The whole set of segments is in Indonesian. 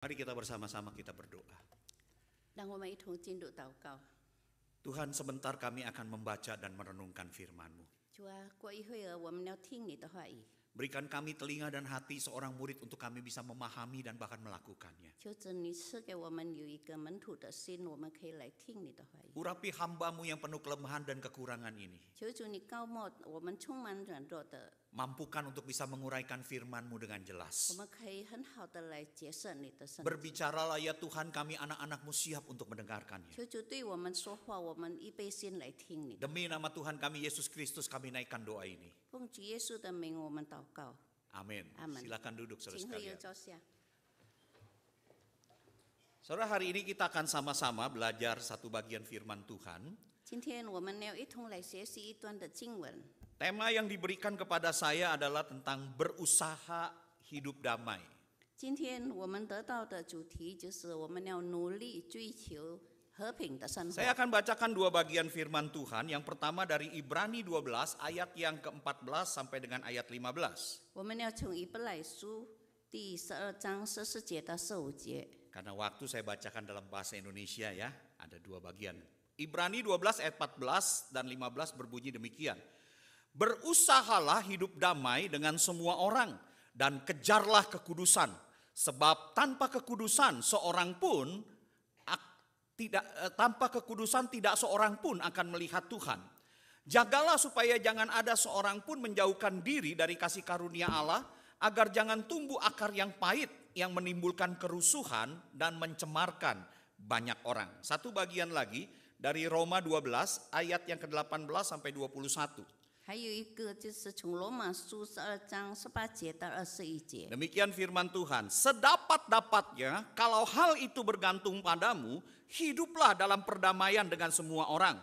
Mari kita bersama-sama kita berdoa. 让我们一同进入祷告。 Tuhan, sebentar kami akan membaca dan merenungkan firman-Mu. 主啊，过一会儿我们要听你的话语， Berikan kami telinga dan hati seorang murid untuk kami bisa memahami dan bahkan melakukannya. 求主你赐给我们有一个门徒的心，我们可以来听你的话语。 Urapi hamba-Mu yang penuh kelemahan dan kekurangan ini. 求主你高莫我们充满软弱的， Mampukan untuk bisa menguraikan firman-Mu dengan 我 jelas. 们可以很好的来解释你的圣经。 Berbicaralah ya Tuhan, kami anak-anak-Mu siap untuk mendengarkannya. 求主对我们说话，我们预备心来听你的。 Demi nama Tuhan kami Yesus Kristus kami naikkan doa ini. 奉主耶稣的名，我们祷告。 Amin. Amin. Silakan duduk saudara 请会友 sekalian. 坐下。 Saudara, hari ini kita akan sama-sama belajar satu bagian firman Tuhan. 今天我们要一同来学习一段的经文。 Tema yang diberikan kepada saya adalah tentang berusaha hidup damai. 今天我们得到的主题就是我们要努力追求和平的生活。 Saya akan bacakan dua bagian firman Tuhan. Yang pertama dari Ibrani 12 ayat yang ke-14 sampai dengan ayat 15. 我们要从以弗来书第12章14节到15节。 Karena waktu saya bacakan dalam bahasa Indonesia ya, ada dua bagian. Ibrani 12 ayat 14 dan 15 berbunyi demikian. Berusahalah hidup damai dengan semua orang dan kejarlah kekudusan. Sebab tanpa kekudusan tidak seorang pun akan melihat Tuhan. Jagalah supaya jangan ada seorang pun menjauhkan diri dari kasih karunia Allah, agar jangan tumbuh akar yang pahit yang menimbulkan kerusuhan dan mencemarkan banyak orang. Satu bagian lagi dari Roma 12 ayat yang ke-18 sampai 21. 还有一个就是从罗马书12章18节到21节。 Demikian firman Tuhan, sedapat-dapatnya kalau hal itu bergantung padamu, hiduplah dalam perdamaian dengan semua orang.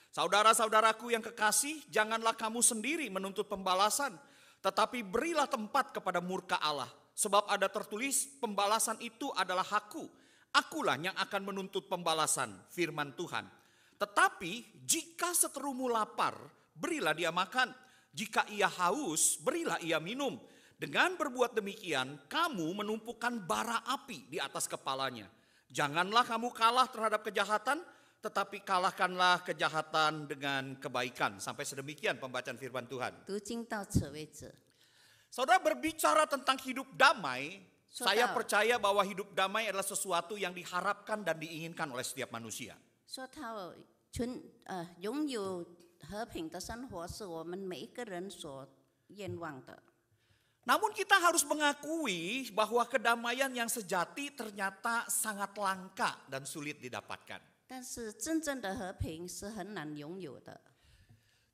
Saudara-saudaraku yang kekasih, janganlah kamu sendiri menuntut pembalasan, tetapi berilah tempat kepada murka Allah. Sebab ada tertulis, pembalasan itu adalah hakku. Akulah yang akan menuntut pembalasan, firman Tuhan. Tetapi jika seterumu lapar, berilah dia makan. Jika ia haus, berilah ia minum. Dengan berbuat demikian, kamu menumpukan bara api di atas kepalanya. Janganlah kamu kalah terhadap kejahatan, tetapi kalahkanlah kejahatan dengan kebaikan. Sampai sedemikian pembacaan firman Tuhan. 读经到此为止。 Saudara, berbicara tentang hidup damai, Saudara. saya percaya bahwa hidup damai adalah sesuatu yang diharapkan dan diinginkan oleh setiap manusia. 说到拥有和平的生活，是我们每一个人所愿望的。 Namun kita harus mengakui bahwa kedamaian yang sejati ternyata sangat langka dan sulit didapatkan. 但是真正的和平是很难拥有的。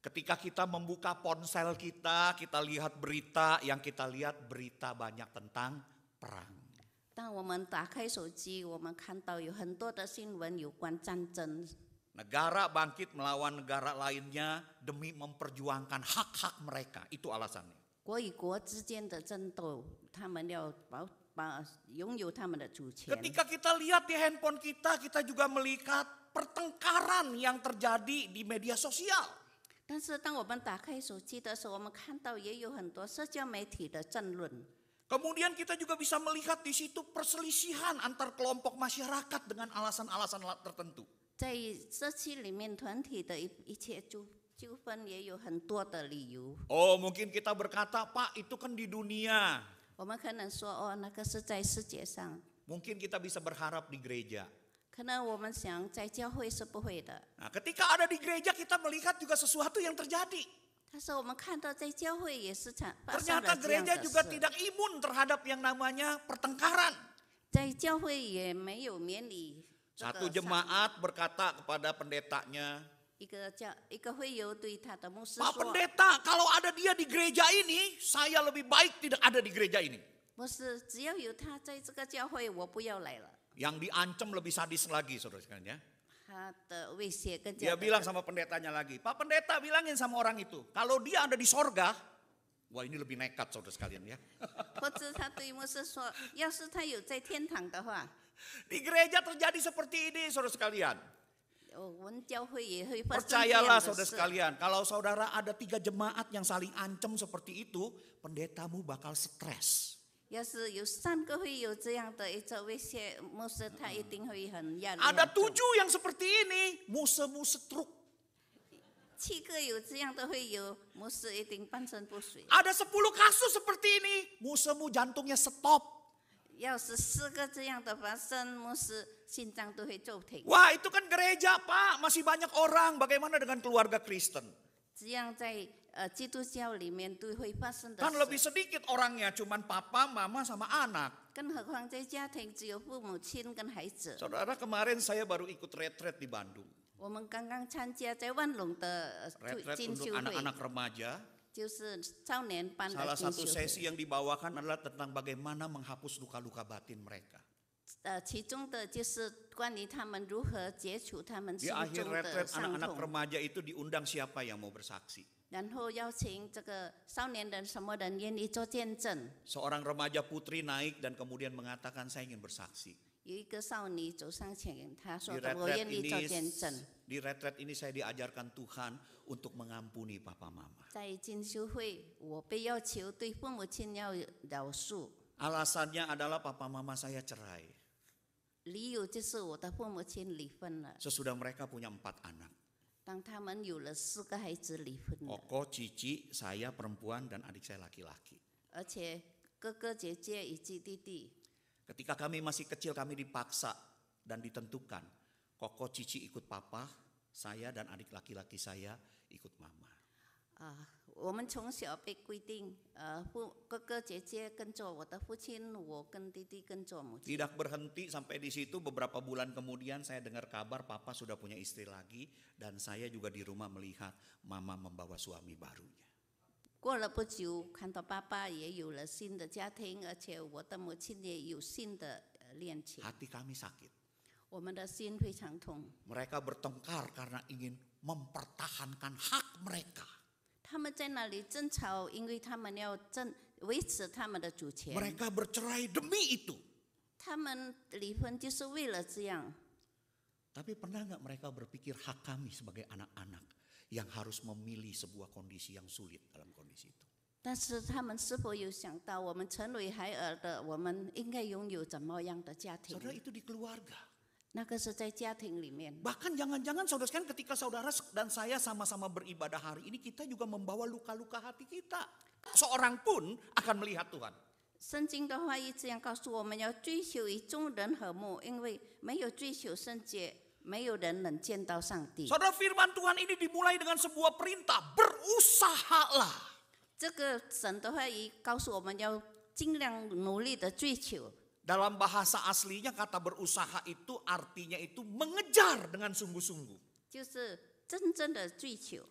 Ketika kita membuka ponsel kita lihat berita, yang kita lihat berita banyak tentang perang. 当我们打开手机，我们看到有很多的新闻有关战争， Negara bangkit melawan negara lainnya demi memperjuangkan hak-hak mereka. Itu alasannya. 国与国之间的争斗，他们要拥有他们的主权。 Ketika kita lihat di handphone kita juga melihat pertengkaran yang terjadi di media sosial. 但是当我们打开手机的时候，我们看到也有很多社交媒体的争论。 Kemudian kita juga bisa melihat di situ perselisihan antar kelompok masyarakat dengan alasan-alasan tertentu. 在社区里面，团体的一切纠纷也有很多的理由。 Oh, mungkin kita berkata, Pak, itu kan di dunia. 我们可能说，哦，那个是在世界上。 Mungkin kita bisa berharap di gereja. 可能我们想在教会是不会的， Nah, ketika ada di gereja kita melihat juga sesuatu yang terjadi. 但是我们看到在教会也是发生 Ternyata 了这样 gereja 的 juga 事， tidak imun terhadap yang namanya pertengkaran. 在教会也没有免礼。 Satu jemaat berkata kepada pendetanya, 一个会友对他的牧师 Pak 说 Pendeta, kalau ada dia di gereja ini, saya lebih baik tidak ada di gereja ini. 牧师，只要有他在这个教会，我不要来了。 Yang diancam lebih sadis lagi, saudara sekalian ya. 他的威胁更 Dia 加 bilang sama pendetanya lagi, Pak Pendeta bilangin sama orang itu, kalau dia ada di sorga, wah ini lebih nekat saudara sekalian ya. 或者他对牧师说，要是他有在天堂的话， Di gereja terjadi seperti ini saudara sekalian. 我们教会也会发生这样 Percayalah 的 saudara 事。 sekalian, kalau saudara ada 3 jemaat yang saling ancam seperti itu, pendetamu bakal stres. 要是有3个会有这样的一个威胁，牧师他一定会很压力。 Ada 7 yang seperti ini, musemu stroke. 7个有这样的会有，牧师一定半身不遂。 Ada 10 kasus seperti ini, musemu jantungnya stop. 要是4个这样的发生，牧师心脏都会骤停。 Wah, itu kan gereja, Pak. Masih banyak orang. Bagaimana dengan keluarga Kristen? 这样在基督教里面都会发生的 Kan lebih 事。 sedikit orangnya, cuman papa, mama, sama anak. 更何况在家庭只有父母亲跟孩子。 Saudara, kemarin saya baru ikut retret di Bandung. 我们刚刚参加在万隆的 Retret 进 untuk 修会， anak-anak remaja. 就是少年班的 Salah 进 satu 修 sesi 会。 yang dibawakan adalah tentang bagaimana menghapus luka-luka batin mereka. 其中的就是关于他们如何解除他们 Di 心 akhir 中的 retret 伤 anak-anak 痛， remaja itu diundang siapa yang mau bersaksi. 然后邀请这个少年人什么人愿意做见证。 Seorang remaja putri naik dan kemudian mengatakan saya ingin bersaksi. 有一个少女走上前，她 Di 说的：“我 retret 愿意做见证。 di retret ini saya diajarkan Tuhan untuk mengampuni papa mama. ”在进修会，我被要求对父母亲要饶恕， Alasannya adalah papa mama saya cerai. 理由就是我的父母亲离婚了。 Sesudah mereka punya 4 anak. 当他们有了4个孩子离婚了， Koko, Cici, saya perempuan dan adik saya laki-laki. 而且哥哥姐姐以及弟弟， Ketika kami masih kecil kami dipaksa dan ditentukan. Koko, Cici ikut papa, saya dan adik laki-laki saya ikut mama. 我们从小被规定，哥哥姐姐跟着我的父亲，我跟弟弟跟着母亲。 Tidak berhenti sampai di situ, beberapa bulan kemudian saya dengar kabar papa sudah punya istri lagi dan saya juga di rumah melihat mama membawa suami barunya. 过了不久，看到爸爸也有了新的家庭，而且我的母亲也有新的恋情， Hati kami sakit. 我们的心非常痛。 Mereka bertengkar karena ingin mempertahankan hak mereka. 他们在那里争吵，因为他们要维持他们的主权。 Mereka bercerai demi itu. 他们离婚就是为了这样。 Tapi pernah nggak mereka berpikir hak kami sebagai anak-anak yang harus memilih sebuah kondisi yang sulit dalam kondisi itu? 但是他们是否有想到，我们成为孩儿的，我们应该拥有怎么样的家庭？ Saudara, itu di keluarga. 那个是在家庭里面。 Bahkan jangan-jangan saudara sekalian ketika saudara dan saya sama-sama beribadah hari ini kita juga membawa luka-luka hati kita. Seorang pun akan melihat Tuhan. 圣经的话一直要告诉我们要追求与众人和睦，因为没有追求圣洁，没有人能见到上帝。 Saudara, firman Tuhan ini dimulai dengan sebuah perintah, berusahalah. 这个神的话语告诉我们要尽量努力的追求。 Dalam bahasa aslinya kata berusaha itu artinya itu mengejar dengan sungguh-sungguh. 就是真正的追求，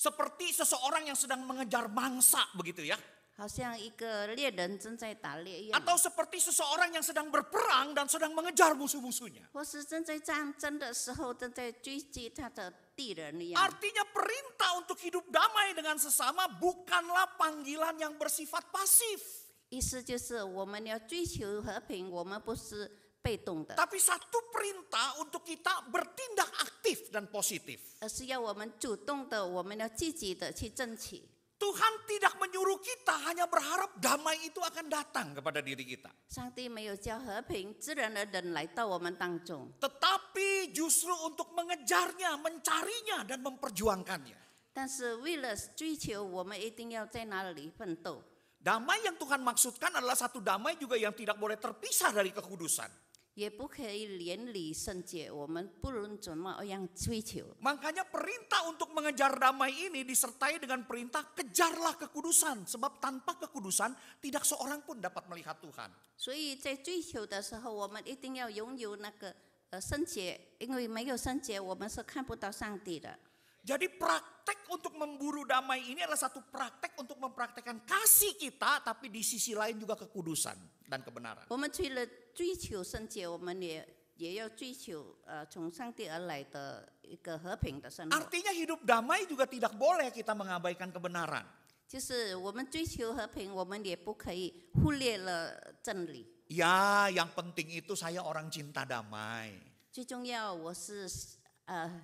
Seperti seseorang yang sedang mengejar mangsa begitu ya. 好像一个猎人正在打猎一样， Atau seperti seseorang yang sedang berperang dan sedang mengejar musuh-musuhnya. 或是正在战争的时候正在追击他的敌人一样。 Artinya perintah untuk hidup damai dengan sesama bukanlah panggilan yang bersifat pasif. 意思就是我们要追求和平，我们不是被动的， Tapi satu perintah untuk kita bertindak aktif dan positif. 而是要我们主动的，我们要积极的去争取。 Tuhan tidak menyuruh kita hanya berharap damai itu akan datang kepada diri kita. 上帝没有叫和平自然而然来到我们当中， Tetapi justru untuk mengejarnya, mencarinya dan memperjuangkannya. 但是为了追求，我们一定要在那里奋斗。 Damai yang Tuhan maksudkan adalah satu damai juga yang tidak boleh terpisah dari kekudusan. 也不可以连理圣洁，我们不论怎么样追求。 Makanya perintah untuk mengejar damai ini disertai dengan perintah kejarlah kekudusan. Sebab tanpa kekudusan tidak seorang pun dapat melihat Tuhan. 所以在追求的时候，我们一定要拥有那个圣洁，因为没有圣洁，我们是看不到上帝的。 Jadi praktek untuk memburu damai ini adalah satu praktek untuk mempraktekkan kasih kita, tapi di sisi lain juga kekudusan dan kebenaran. 我们除了追求圣洁，我们也要追求从上帝而来的一个和平的生活。 Artinya hidup damai juga tidak boleh kita mengabaikan kebenaran. 就是我们追求和平，我们也不可以忽略了真理。 Ya, yang penting itu saya orang cinta damai. 最重要，我是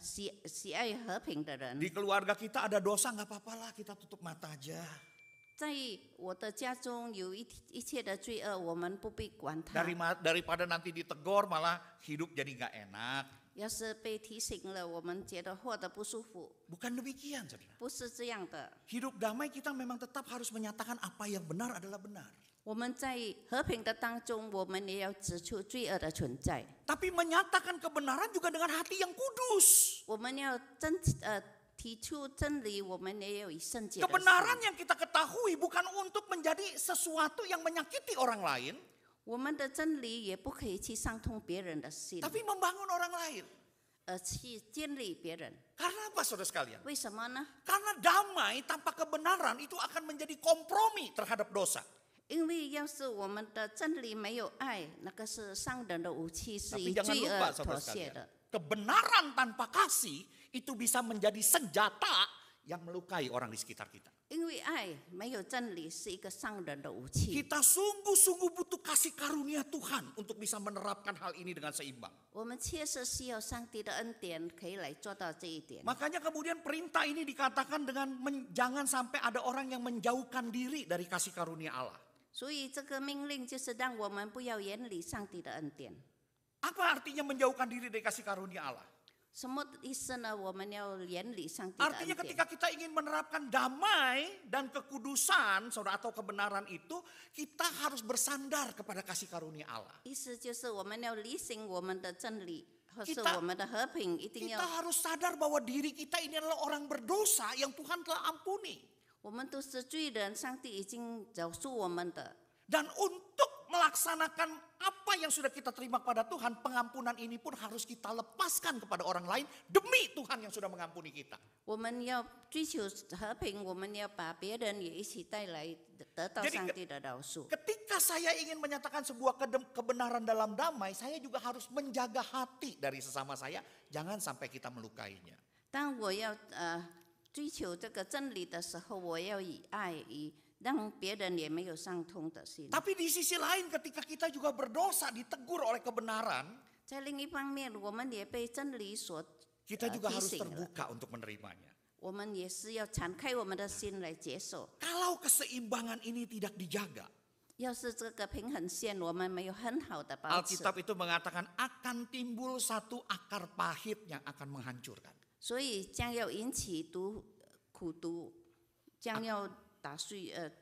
喜爱和平的人。 Di keluarga kita ada dosa nggak apa-apa lah, kita tutup mata aja. 在我的家中有一切的罪恶，我们不必管它。 Daripada nanti ditegur malah hidup jadi nggak enak. 要是被提醒了，我们觉得活得不舒服， Bukan demikian, saudara. 不是这样的。 Hidup damai kita memang tetap harus menyatakan apa yang benar adalah benar. 我们在和平的当中，我们也要指出罪恶的存在。 Tapi menyatakan kebenaran juga dengan hati yang kudus. 我们要提出真理，我们也要以圣洁的心。 Kebenaran yang kita ketahui bukan untuk menjadi sesuatu yang menyakiti orang lain, 我们的真理也不可以去伤痛别人的心， tapi membangun orang lain. 而去建立别人。 Karena apa, saudara sekalian? 为什么呢？ Karena damai tanpa kebenaran itu akan menjadi kompromi terhadap dosa. 因为要是我们的真理没有爱，那个是伤人的武器，是 Tapi 以 jangan 罪 lupa, 恶 saudara 妥协 sekalian, 的。 kebenaran tanpa kasih itu bisa menjadi senjata yang melukai orang di sekitar kita. 因为爱没有真理是一个伤人的武器。 Kita sungguh-sungguh butuh kasih karunia Tuhan untuk bisa menerapkan hal ini dengan seimbang. 我们切实需要上帝的恩典，可以来做到这一点。 Makanya kemudian perintah ini dikatakan dengan jangan sampai ada orang yang menjauhkan diri dari kasih karunia Allah. 所以这个命令就是让我们不要远离上帝的恩典。 Apa artinya menjauhkan diri dari kasih karunia Allah? 什么意思呢？我们要远离上帝的恩 Artinya 典。 ketika kita ingin menerapkan damai dan kekudusan, saudara, atau kebenaran itu, kita harus bersandar kepada kasih karunia Allah. 意思就是我们要履行我们的真理，或是 Kita- 我们的和平，一定 Kita 要。 harus sadar bahwa diri kita ini adalah orang berdosa yang Tuhan telah ampuni. 我们都是罪人，上帝已经饶恕我们的。 Dan untuk melaksanakan apa yang sudah kita terima kepada Tuhan, pengampunan ini pun harus kita lepaskan kepada orang lain demi Tuhan yang sudah mengampuni kita. 我们要追求和平，我们要把别人也一起带来，得到 Jadi 上帝的饶恕。 Ketika saya ingin menyatakan sebuah kebenaran dalam damai, saya juga harus menjaga hati dari sesama saya, jangan sampai kita melukainya. 当我要追求这个真理的时候，我要以爱，以让别人也没有伤痛的心。 Tapi di sisi lain ketika kita juga berdosa, ditegur oleh kebenaran, 在另一方面，我们也被真理所 kita juga 提 harus 醒了， terbuka untuk menerimanya. 我们也是要敞开我们的心来接受。 Kalau keseimbangan ini tidak dijaga, 要是这个平衡线我们没有很好的保持， Alkitab itu mengatakan akan timbul satu akar pahit yang akan menghancurkan. 所以将要引起苦毒，将要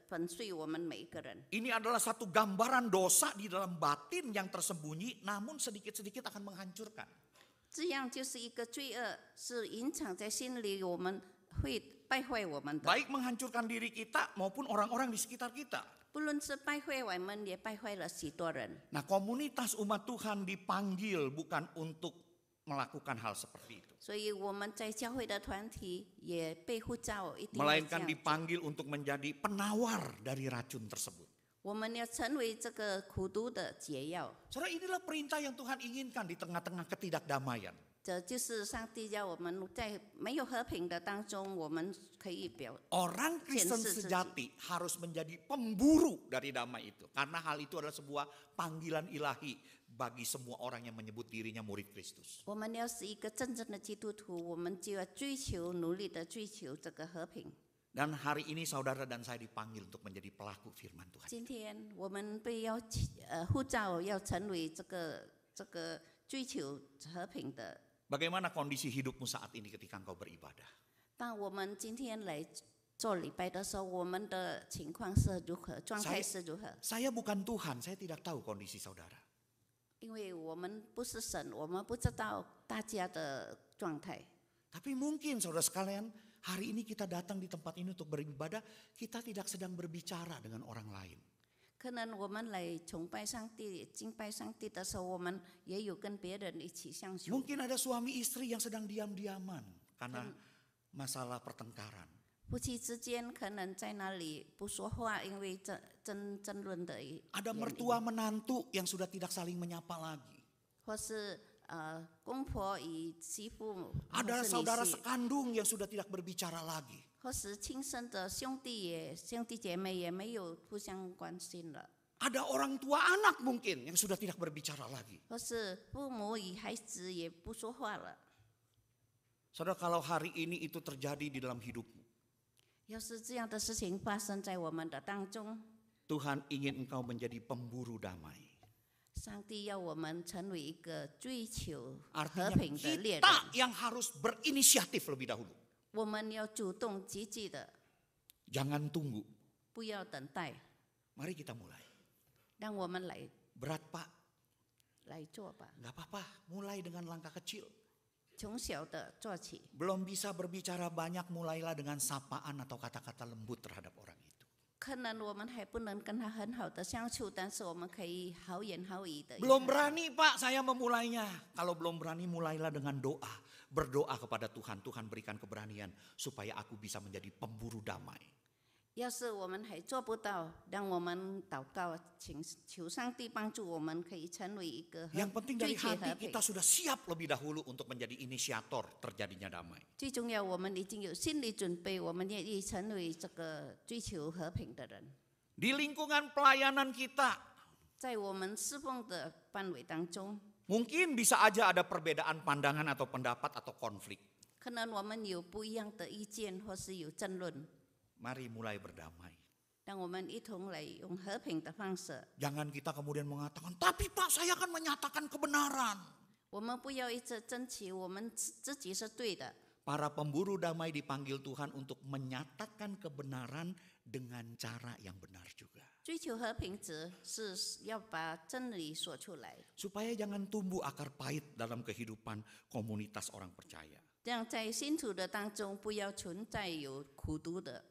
粉碎我们每一个人。 Ini adalah satu gambaran dosa di dalam batin yang tersembunyi, namun sedikit-sedikit akan menghancurkan. 这样就是一个罪恶，是隐藏在心里，我们会败坏我们的。 Baik menghancurkan diri kita maupun orang-orang di sekitar kita. 不论是败坏我们，也败坏了许多人。 Nah, komunitas umat Tuhan dipanggil bukan untuk melakukan hal seperti itu, 所以我们在教会的团体也被呼召，一定要这 melainkan 样。 dipanggil untuk menjadi penawar dari racun tersebut. 我们要成为这个苦毒的解药。 Saudara, inilah perintah yang Tuhan inginkan di tengah-tengah ketidakdamaian. 这就是上帝要我们在没有和平的当中，我们可以 Orang Kristen 显示自己。 sejati harus menjadi pemburu dari damai itu. Karena hal itu adalah sebuah panggilan ilahi bagi semua orang yang menyebut dirinya murid Kristus. 我们要是一个真正的基督徒，我们就要努力的追求这个和平。 Dan hari ini saudara dan saya dipanggil untuk menjadi pelaku firman Tuhan. 今天我们被呼召要成为这个追求和平的。 Bagaimana kondisi hidupmu saat ini ketika engkau beribadah? 当我们今天来做礼拜的时候，我们的情况是如何？状态是如何？ Saya bukan Tuhan, saya tidak tahu kondisi saudara. 因为我们不是神，我们不知道大家的状态。 Tapi mungkin saudara sekalian, hari ini kita datang di tempat ini untuk beribadah, kita tidak sedang berbicara dengan orang lain. 可能我们来崇拜上帝、敬拜上帝的时候，我们也有跟别人一起相处。 Mungkin ada suami istri yang sedang diam-diaman karena masalah pertengkaran. 夫妻之间可能在那里不说话，因为争论的原因。 Ada mertua menantu yang sudah tidak saling menyapa lagi. 或是公婆与媳妇， Ada 或是 saudara 女婿， sekandung yang sudah tidak berbicara lagi. 或是亲生的兄弟姐妹也没有互相关心了， Ada orang tua anak mungkin yang sudah tidak berbicara lagi. 或是父母与孩子也不说话了。 Saudara, kalau hari ini itu terjadi di dalam hidupmu, 要是这样的事情发生在我们的当中， Tuhan ingin engkau menjadi pemburu damai. 上帝要我们成为一个追求和 Artinya 平的猎人， kita yang harus berinisiatif lebih dahulu. 我们要主动积极的， Jangan tunggu. 不要等待， Mari kita mulai. 让我们来 Berat Pak, 来做吧， nggak apa-apa. Mulai dengan langkah kecil. 从小的做起。 Belum bisa berbicara banyak, mulailah dengan sapaan atau kata-kata lembut terhadap orang itu. 可能我们还不能跟他很好的相处，但是我们可以好言好语的。 Belum berani Pak saya memulainya. Kalau belum berani mulailah dengan doa. Berdoa kepada Tuhan. Tuhan berikan keberanian supaya aku bisa menjadi pemburu damai. 要是我们还做不到，让我们祷告，请求上帝帮助我们，可以成为一个 Yang penting 追 dari 求和 hati 平 kita。sudah siap lebih dahulu untuk menjadi inisiator terjadinya damai. 最重要，我们已经有心理准备，我们愿意成为这个追求和平的人。 Di lingkungan pelayanan kita 在我们侍奉的范围当中， mungkin bisa aja ada perbedaan pandangan atau pendapat atau konflik. 可能我们有不一样的意见，或是有争论， Mari mulai berdamai. 让我们一同来用和平的方式。 Jangan kita kemudian mengatakan, tapi Pak saya akan menyatakan kebenaran. 我们不要一直争取我们自己是对的。 Para pemburu damai dipanggil Tuhan untuk menyatakan kebenaran dengan cara yang benar juga. 追求和平者是要把真理说出来， Supaya jangan tumbuh akar pahit dalam kehidupan komunitas orang percaya. 这样在信徒的当中不要存在有苦毒的。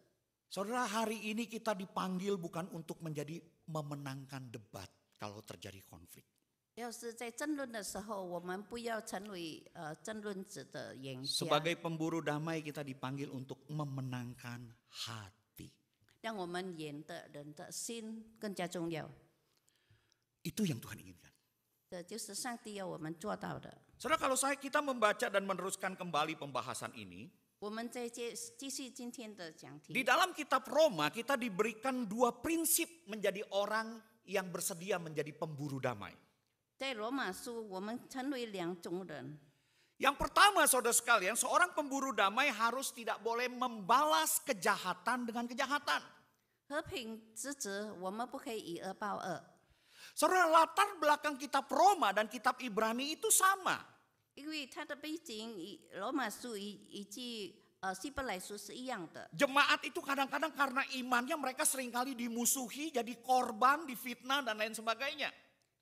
Saudara, hari ini kita dipanggil bukan untuk menjadi memenangkan debat kalau terjadi konflik. 要是在争论的时候，我们不要成为争论者的赢家， Sebagai pemburu damai kita dipanggil untuk memenangkan hati. 让我们赢的人的心更加重要。 Itu yang Tuhan inginkan. 这就是上帝要我们做到的。 Saudara, kalau kita membaca dan meneruskan kembali pembahasan ini, 我们再继续今天的讲 di 题。 dalam kitab Roma kita diberikan dua prinsip menjadi orang yang bersedia menjadi pemburu damai. 在罗马书，我们成为两种人。 Yang pertama, saudara sekalian, seorang pemburu damai harus tidak boleh membalas kejahatan dengan kejahatan. 和平之子，我们不可以以恶报恶， Saudara, latar belakang kitab Roma dan kitab Ibrani itu sama. 因为它的背景与罗马书以及希伯来书是一样的。 Jemaat itu kadang-kadang karena imannya mereka seringkali dimusuhi, jadi korban, difitnah dan lain sebagainya.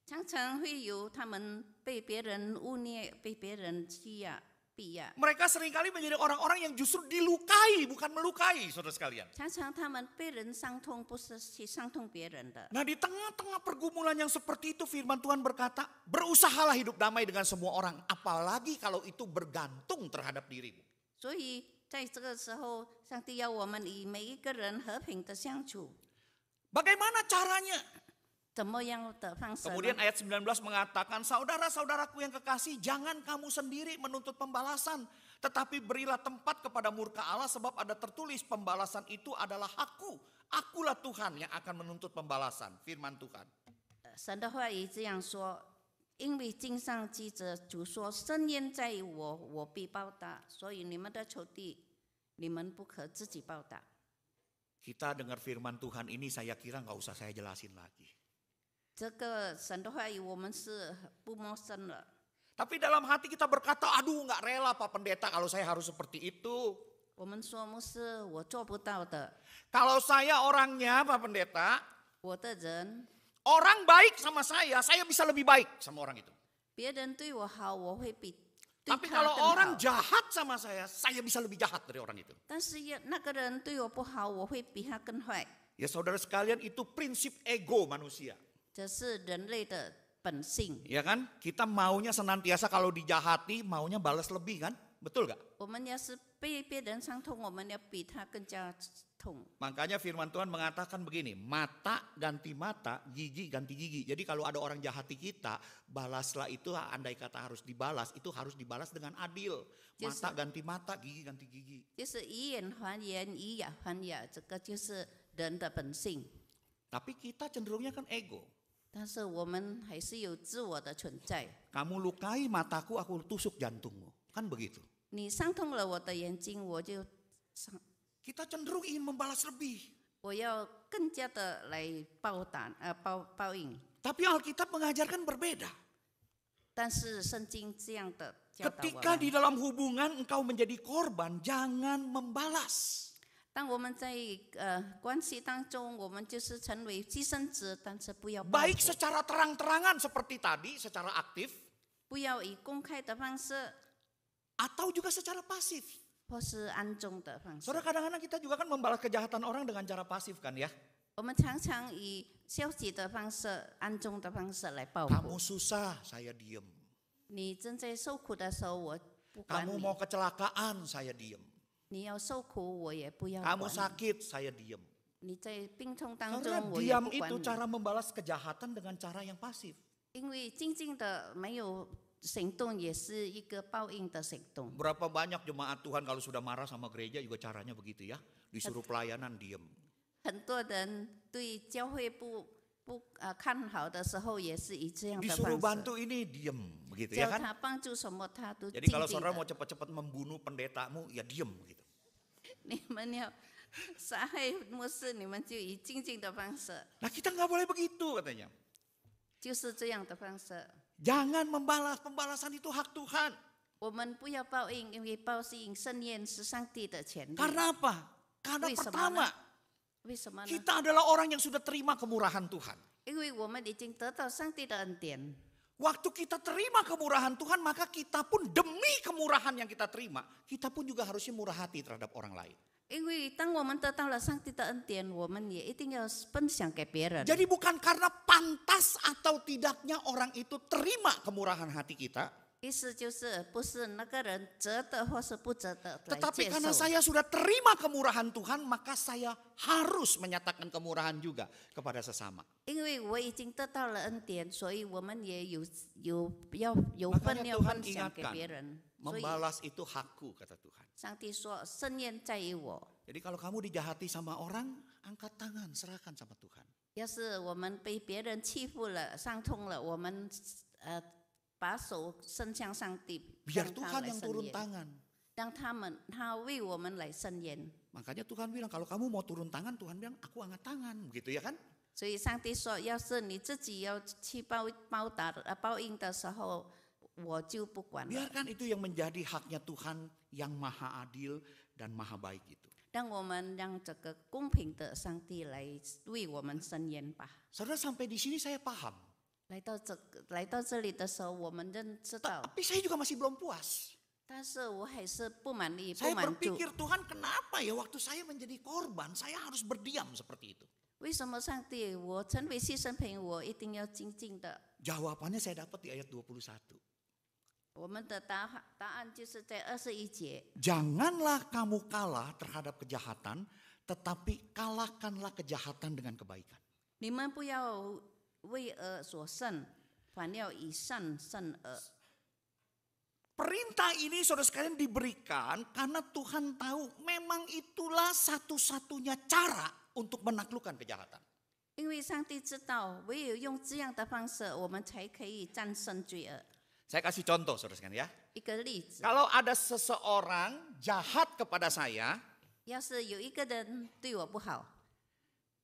常常会有他们被别人污蔑、被别人欺压、逼压。 Mereka seringkali menjadi orang-orang yang justru dilukai, bukan melukai, saudara sekalian. 常常他们被人伤痛，不是去伤痛别人的。 Nah, di tengah-tengah pergumulan yang seperti itu firman Tuhan berkata, berusahalah hidup damai dengan semua orang, apalagi kalau itu bergantung terhadap dirimu. 所以在这个时候，上帝要我们与每一个人和平的相处， Bagaimana caranya? 怎么样的方式呢？ Kemudian ayat 19 mengatakan, saudara-saudaraku yang kekasih, jangan kamu sendiri menuntut pembalasan, tetapi berilah tempat kepada murka Allah, sebab ada tertulis pembalasan itu adalah hakku. Akulah Tuhan yang akan menuntut pembalasan, firman Tuhan. 神的话语这样说：因为经上记着主说：“深渊在我，我必报答。”所以你们的仇敌，你们不可自己报答。 Kita dengar firman Tuhan ini saya kira nggak usah saya jelasin lagi. 这个神的话语我们是不陌生了， Tapi dalam hati kita berkata, aduh nggak rela Pak Pendeta kalau saya harus seperti itu. 我们说牧师，我做不到的。 Kalau saya orangnya Pak Pendeta, 我的人， orang baik sama saya bisa lebih baik sama orang itu. 别人对我好，我会比对 Tapi 他 kalau 更 orang 好。 jahat sama saya bisa lebih jahat dari orang itu. 但是那个人对我不好，我会比他更坏。 Ya saudara sekalian, itu prinsip ego manusia. 这是人类的本性。 Ya kan? Kita maunya senantiasa kalau dijahati maunya balas lebih kan? Betul gak? 我们要是被别人伤痛，我们要比他更加痛。 Makanya firman Tuhan mengatakan begini, mata ganti mata, gigi ganti gigi. Jadi kalau ada orang jahati kita, balaslah itu andai kata harus dibalas, itu harus dibalas dengan adil. Mata ganti mata, gigi ganti gigi. 就是以眼还眼，以牙还牙，这个就是人的本性。 Tapi kita cenderungnya kan ego. 但是我们还是有自我的存在。 Kamu lukai mataku, aku tusuk jantungmu. Kan begitu. 你伤痛了我的眼睛，我就 Kita cenderung ingin membalas lebih. 我要更加的来报应。 Tapi Alkitab mengajarkan berbeda. 但是圣经这样的教导我 Ketika 们， di dalam hubungan engkau menjadi korban, jangan membalas. 当我们在关系当中，我们就是成为牺牲者，但是不要报 Baik 复， secara terang-terangan seperti tadi, secara aktif, 不要以公开的方式， atau juga secara pasif. 或是暗中的方式。 Saudara, kadang-kadang kita juga kan membalas kejahatan orang dengan cara pasif kan ya. 我们常常以消极的方式、暗中的方式来报 Kamu 复。 susah, saya diem. 你正在受苦的时候，我不管 Kamu 你； mau kecelakaan, saya diem. 你要受苦，我也不要 Kamu 管你。 sakit, saya diem. 你在病痛当 Karena 中，我也 diam 不管 itu 你。 cara membalas kejahatan dengan cara yang pasif. 因为静静的没有行动，也是一个报应的行动。 Berapa banyak jemaat Tuhan kalau sudah marah sama gereja juga caranya begitu ya. Disuruh pelayanan diem. 很多人对教会不看好的时候，也是以这样的 Disuruh 方式。 bantu ini diem begitu ya 叫 kan. 他帮助什么，他都静 Jadi kalau 静 saudara mau 的。 cepat-cepat membunuh pendetamu ya diem gitu. 你们要杀害牧师，你们就以静静的方式， Nah kita nggak boleh begitu katanya. 就是这样的方式。 Jangan membalas, pembalasan itu hak Tuhan. 我们不要报应，因为报应盛宴是上帝的权利。 Karena apa? Karena 为什么呢？ pertama 为什么呢？ kita adalah orang yang sudah terima kemurahan Tuhan. 因为我们已经得到上帝的恩典。 Waktu kita terima kemurahan Tuhan, maka kita pun demi kemurahan yang kita terima, kita pun juga harusnya murah hati terhadap orang lain. 因为当我们得到了上帝的恩典，我们也一定要分享给别人。 Jadi bukan karena pantas atau tidaknya orang itu terima kemurahan hati kita, 意思就是不是那个人值得或是不值得来 tetapi 接 karena 受， saya sudah terima kemurahan Tuhan, maka saya harus menyatakan kemurahan juga kepada sesama. 因为我已经得到了恩典，所以我们也有份 Makanya 要 Tuhan 分享给 ingatkan, 别人。所以 membalas itu hakku kata Tuhan. 上帝说：“盛宴在于我。 Jadi kalau kamu dijahati sama orang, angkat tangan, serahkan sama Tuhan. 要是我们被别人欺负了、伤痛了，我们把手伸向上帝， Biar 让他 Tuhan 来 yang 伸 turun 冤， tangan. 让他为我们来伸冤。 Makanya Tuhan bilang kalau kamu mau turun tangan, Tuhan bilang aku angkat tangan, begitu ya kan? 所以上帝说，要是你自己要去报应的时候，我就不管了。 Biarkan itu yang menjadi haknya Tuhan yang maha adil dan maha baik itu. 让我们让这个公平的上帝来为我们伸冤吧。 Saudara sampai di sini saya paham. 来到这里的时候，我们认知到， Tapi saya juga masih belum puas. 但是我还是不满意、不 Saya 满足。 berpikir Tuhan kenapa ya waktu saya menjadi korban saya harus berdiam seperti itu. 为什么上帝，我成为牺牲品，我一定要静静的？ Jawabannya saya dapat di ayat 21. 我们的答案就是在21节。 Janganlah kamu kalah terhadap kejahatan, tetapi kalahkanlah kejahatan dengan kebaikan. 你们不要为恶所胜，反要以善胜恶。 Perintah ini saudara sekalian diberikan karena Tuhan tahu memang itulah satu-satunya cara untuk menaklukkan kejahatan. 因为上帝知道，唯有用这样的方式，我们才可以战胜罪恶。 Saya kasih contoh saudara sekalian ya. 一个例子， Kalau ada seseorang jahat kepada saya, 要是有一个人对我不好，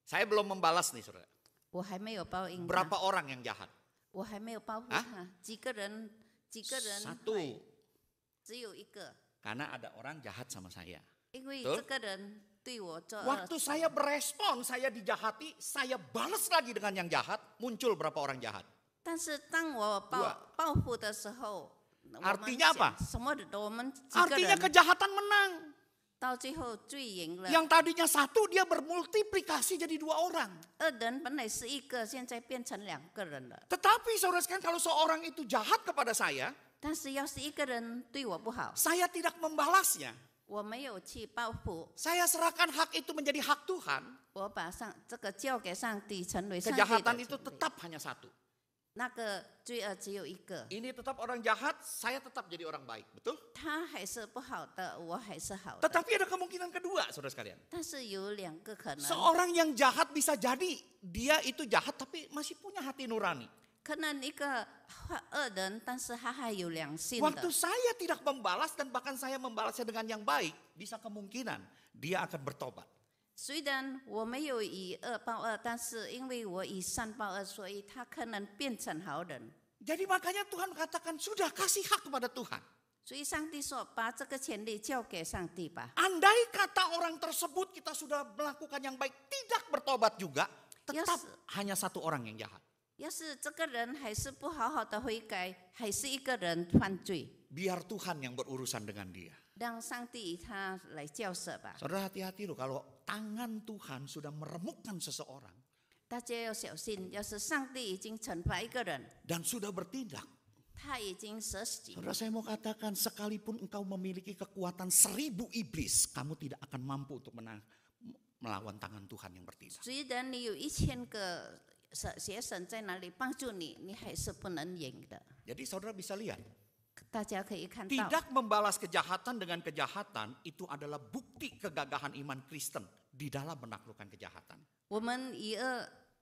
saya belum membalas nih saudara. 我还没有报应他， Berapa orang yang jahat? 我还没有报复他，几个人 Satu. 对只有一个， Karena ada orang jahat sama saya. 因为 Betul. 这个人对我作恶。 Waktu saya berespon, saya dijahati, saya balas lagi dengan yang jahat, muncul berapa orang jahat? 但是当我报复的时候， Artinya apa? 什么的，我们几个 Artinya 人 kejahatan menang. 到最后罪赢了。 Yang tadinya satu dia bermultiplikasi jadi 2 orang. 二人本来是一个，现在变成2个人了。 Tetapi saudara sekalian kalau seorang itu jahat kepada saya, 但是要是一个人对我不好， saya tidak membalasnya. 我没有去报复， Saya serahkan hak itu menjadi hak Tuhan. 我把这个交给上帝，成为上帝的 Kejahatan itu 权利。 tetap hanya satu. 那个罪恶只有一个， Ini tetap orang jahat, saya tetap jadi orang baik, betul? 他还是不好的，我还是好的。 Tetapi ada kemungkinan kedua, saudara sekalian. 但是有2个可能， Seorang yang jahat bisa jadi dia itu jahat tapi masih punya hati nurani. 可能一个恶人，但是他还有良心 Waktu 的。 saya tidak membalas dan bahkan saya membalasnya dengan yang baik, bisa kemungkinan dia akan bertobat. 虽然我没有以恶报恶，但是因为我以善报恶，所以他可能变成好人。 Jadi makanya Tuhan katakan sudah kasih hak kepada Tuhan. 所以上帝说，把这个权利交给上帝吧。 Andai kata orang tersebut kita sudah melakukan yang baik tidak bertobat juga, tetap Yes. hanya satu orang yang jahat. 要是这个人还是不好好的悔改，还是一个人犯罪， Biar Tuhan yang berurusan dengan dia. 让上帝以他来交涉吧。 Saudara hati-hati loh kalau tangan Tuhan sudah meremukkan seseorang 大家要小心，要是上帝已经惩罚一个人， dan sudah bertindak. 他已经舍己。 Saudara saya mau katakan sekalipun engkau memiliki kekuatan 1000 iblis, kamu tidak akan mampu untuk melawan tangan Tuhan yang bertindak. 虽然你有1000个邪神在那里帮助你，你还是不能赢的。 Jadi saudara bisa lihat, 大家可以看到， tidak membalas kejahatan dengan kejahatan itu adalah bukti kegagahan iman Kristen di dalam menaklukkan kejahatan. 我们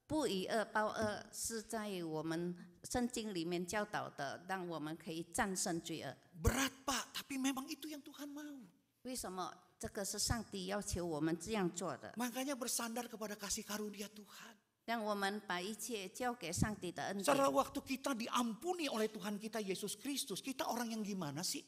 不以恶报恶，是在我们圣经里面教导的，让我们可以战胜罪恶。 Berat Pak, tapi memang itu yang Tuhan mau. 为什么？这个是上帝要求我们这样做的， Makanya bersandar kepada kasih karunia Tuhan. 让我们把一切交给上帝的恩典。 Saudara waktu kita diampuni oleh Tuhan kita Yesus Kristus, kita orang yang gimana sih?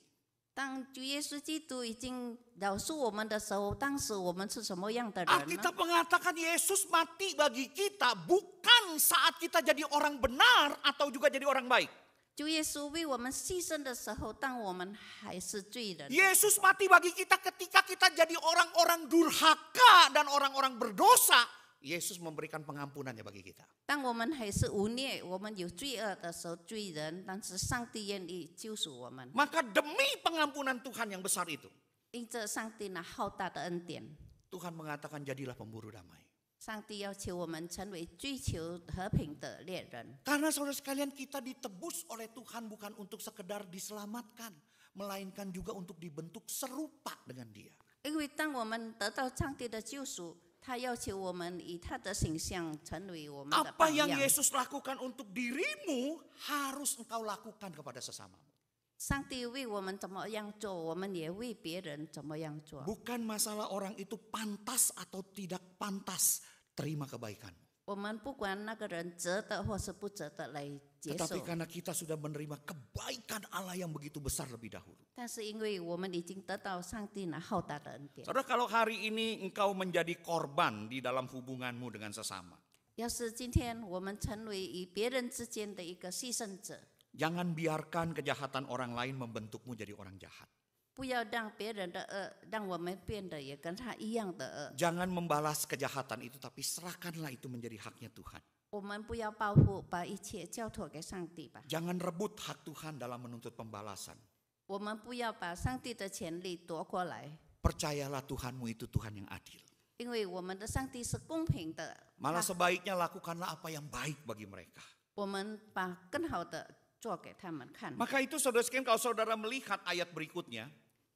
当主耶稣基督已经饶恕我们的时候，当时我们是什么样的人呢？ Alkitab mengatakan Yesus mati bagi kita bukan saat kita jadi orang benar atau juga jadi orang baik. 主耶稣为我们牺牲的时候，当我们还是罪人。 Yesus mati bagi kita ketika kita jadi orang-orang durhaka dan orang-orang berdosa. Yesus memberikan pengampunannya bagi kita. 当我们还是污蔑，我们有罪恶的时候，罪人，但是上帝愿意救赎我们。 Maka demi pengampunan Tuhan yang besar itu, 因着上帝那浩大的恩典， Tuhan mengatakan jadilah pemburu damai. 上帝要求我们成为追求和平的猎人。 Karena saudara sekalian kita ditebus oleh Tuhan bukan untuk sekedar diselamatkan, melainkan juga untuk dibentuk serupa dengan Dia. 因为当我们得到上帝的救赎，他要求我们以他的形象成为我们的 Apa 榜 yang 样。 Yesus lakukan untuk dirimu harus engkau lakukan kepada sesamamu. 上帝为我们怎么样做，我们也为别人怎么样做。 Bukan masalah orang itu pantas atau tidak pantas terima kebaikanmu. 我们不管那个人值得或是不值得来接受 Tetapi，karena kita sudah menerima kebaikan Allah yang begitu besar lebih dahulu. 但是因为我们已经得到上帝那浩大的恩典。 Saudara kalau hari ini engkau menjadi korban di dalam hubunganmu dengan sesama. 要是今天我们成为与别人之间的一个牺牲者， Jangan biarkan kejahatan orang lain membentukmu jadi orang jahat. 不要让别人的恶让我们变得也跟他一样的恶。 Jangan membalas kejahatan itu tapi serahkanlah itu menjadi haknya Tuhan. 我们不要报复，把一切交托给上帝吧。 Jangan rebut hak Tuhan dalam menuntut pembalasan. 我们不要把上帝的权利夺过来， Percayalah Tuhanmu itu Tuhan yang adil. 因为我们的上帝是公平的。 Malah sebaiknya lakukanlah apa yang baik bagi mereka. 我们把更好的做给他们看。 Maka itu saudara sekalian kalau saudara melihat ayat berikutnya.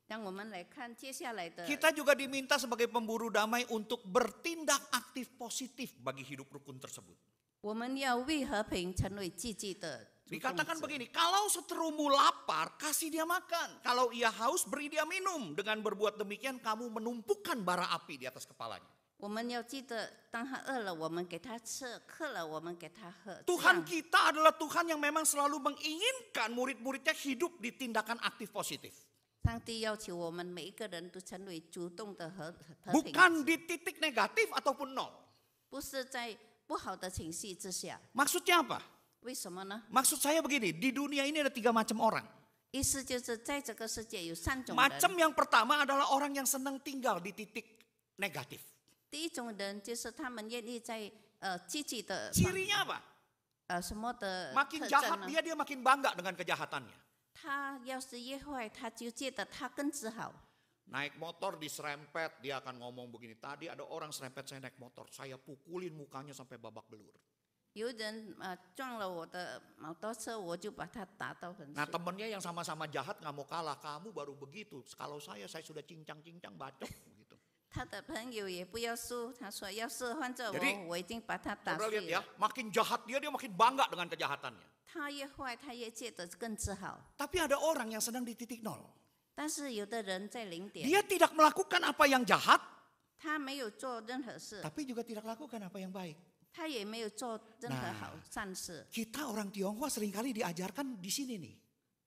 让我们来看接下来的， Kita juga diminta sebagai pemburu damai untuk bertindak aktif positif bagi hidup rukun tersebut. 我们要为和平成为积极的主动 Dikatakan 者。 begini, kalau seterumu lapar, kasih dia makan. Kalau ia haus, beri dia minum. Dengan berbuat demikian, kamu menumpukan bara api di atas kepalanya. 我们要记得，当他饿了，我们给他吃；渴了，我们给他喝。这 Tuhan 样 kita adalah Tuhan yang memang selalu menginginkan murid-muridnya hidup di tindakan aktif positif. 上帝要求我们每一个人都成为主动的和平， Bukan di titik negatif ataupun nol. 不是在不好的情绪之下。 Maksudnya apa? 为什么呢？ Maksud saya begini, di dunia ini ada 3 macam orang. 意思就是在这个世界有3种 Macam 人。 yang pertama adalah orang yang senang tinggal di titik negatif. 第一种人就是他们愿意在积极的 Cirinya apa? 什么的 Makin 特 jahat 征呢？ dia makin bangga dengan kejahatannya. 他要是越坏，他就觉得他更自豪。 Naik motor diserempet, dia akan ngomong begini. Tadi ada orang serempet saya naik motor, saya pukulin mukanya sampai babak belur. 有人撞了我的摩托车，我就把他打到粉 Nah 碎。 temennya yang sama-sama jahat nggak mau kalah, kamu baru begitu. Kalau saya sudah cincang-cincang bacok gitu. 他的朋友也不要输，他说要是换着 Jadi, 我，我已经把他打 Saudara 碎 lihat ya, 了。 makin jahat dia makin bangga dengan kejahatannya. 他越坏，他越借得更自豪。 Tapi ada orang yang sedang di titik nol. 但是有的人在零点， Dia tidak melakukan apa yang jahat, 他没有做任何事， tapi juga tidak lakukan apa yang baik. 他也没有做任何好善事。 Kita orang Tionghoa seringkali diajarkan di sini nih.